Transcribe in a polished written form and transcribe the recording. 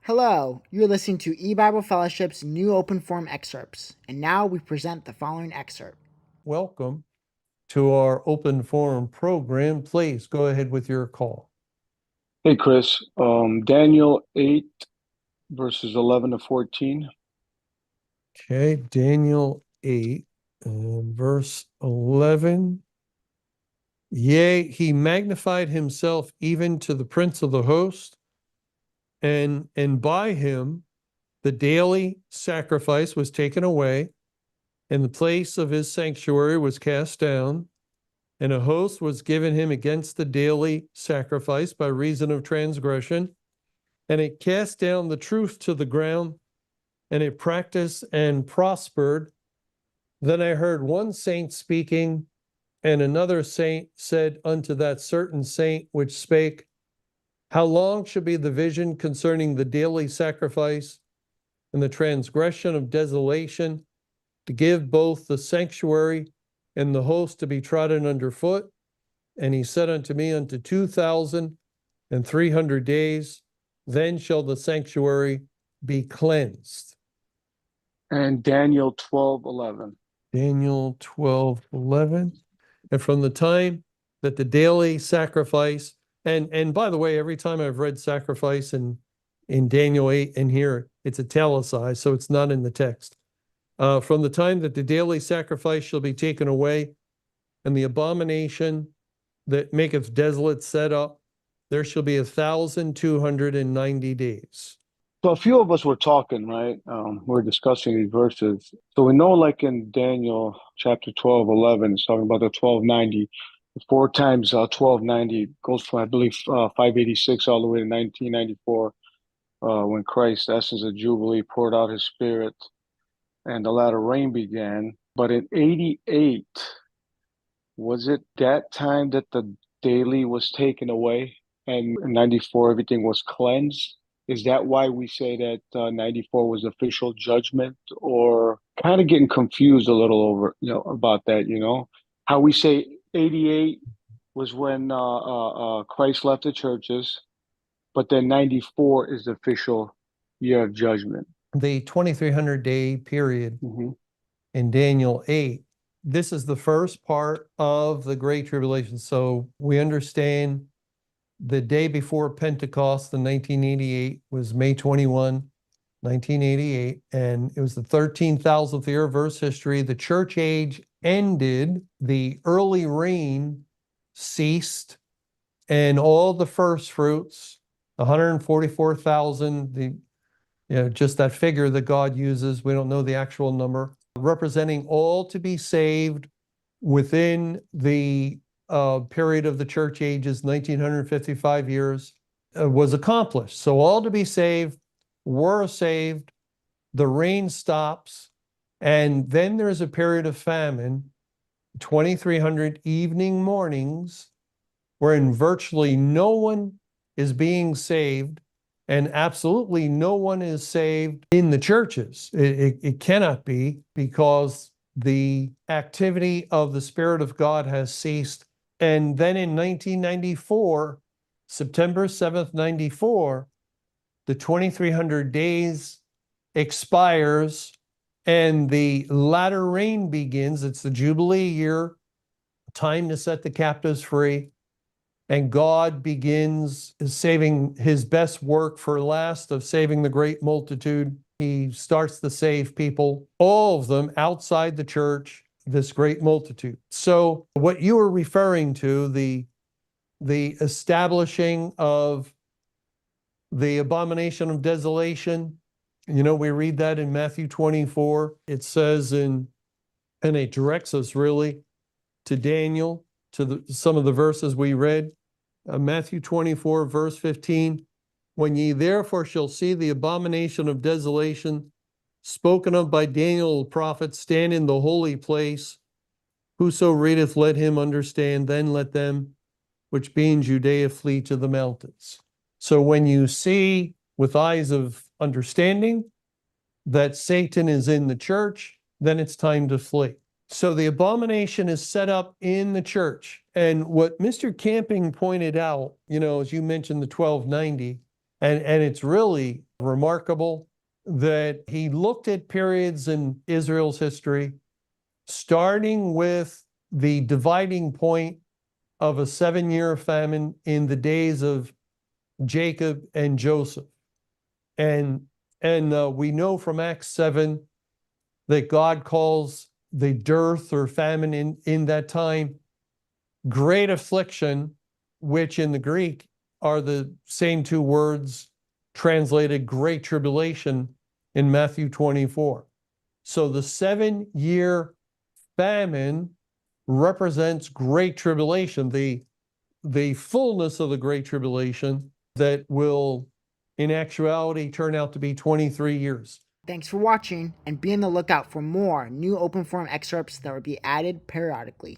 Hello, you're listening to E-Bible Fellowship's new open forum excerpts, and now we present the following excerpt. Welcome to our open forum program. Please go ahead with your call. Hey, Chris. Daniel 8, verses 11 to 14. Okay, Daniel 8, verse 11. Yea, he magnified himself even to the prince of the host, and by him the daily sacrifice was taken away, and the place of his sanctuary was cast down, and a host was given him against the daily sacrifice by reason of transgression, and it cast down the truth to the ground, and it practiced and prospered. Then I heard one saint speaking, and another saint said unto that certain saint which spake, how long shall be the vision concerning the daily sacrifice and the transgression of desolation, to give both the sanctuary and the host to be trodden under foot? And he said unto me, unto 2,300 days, then shall the sanctuary be cleansed. And Daniel 12:11. Daniel 12:11. And from the time that the daily sacrifice, and by the way, every time I've read sacrifice in Daniel 8 and here, it's italicized, so it's not in the text. From the time that the daily sacrifice shall be taken away, and the abomination that maketh desolate set up, there shall be 1,290 days. So a few of us were talking, right? We're discussing these verses. So we know, like in Daniel chapter 12:11, it's talking about the 1290. 4 times 1290 goes from, I believe, 586 all the way to 1994, when Christ, the essence of Jubilee, poured out his spirit and the latter rain began. But in 88, was it that time that the daily was taken away, and in 94 everything was cleansed? Is that why we say that 94 was official judgment? Or kind of getting confused a little over, about that, how we say 88 was when Christ left the churches, but then 94 is the official year of judgment. The 2,300-day period Mm-hmm. in Daniel 8, this is the first part of the Great Tribulation. So we understand the day before Pentecost in 1988 was May 21, 1988, and it was the 13,000th year of Earth's history. The church age ended, the early rain ceased, and all the first fruits, 144,000, just that figure that God uses, we don't know the actual number, representing all to be saved within the period of the church ages, 1955 years, was accomplished. So all to be saved were saved, the rain stops, and then there's a period of famine, 2,300 evening mornings, wherein virtually no one is being saved, and absolutely no one is saved in the churches. It cannot be, because the activity of the Spirit of God has ceased. And then in 1994, September 7th, 94, the 2,300 days expires and the latter rain begins. It's the Jubilee year, time to set the captives free. And God begins saving his best work for last, of saving the great multitude. He starts to save people, all of them outside the church, this great multitude. So what you were referring to, the establishing of the abomination of desolation, we read that in Matthew 24. It says and it directs us really to Daniel, to some of the verses we read. Matthew 24, verse 15, when ye therefore shall see the abomination of desolation spoken of by Daniel the prophet stand in the holy place, whoso readeth, let him understand, then let them which be in Judea flee to the mountains. So when you see with eyes of understanding that Satan is in the church, then it's time to flee. So the abomination is set up in the church. And what Mr. Camping pointed out, as you mentioned, the 1290, and it's really remarkable that he looked at periods in Israel's history, starting with the dividing point of a 7-year famine in the days of Jacob and Joseph. And we know from Acts 7 that God calls the dearth or famine in that time great affliction, which in the Greek are the same two words translated great tribulation in Matthew 24. So the 7-year famine represents great tribulation, the fullness of the great tribulation that will in actuality turn out to be 23 years. Thanks for watching, and be on the lookout for more new open forum excerpts that will be added periodically.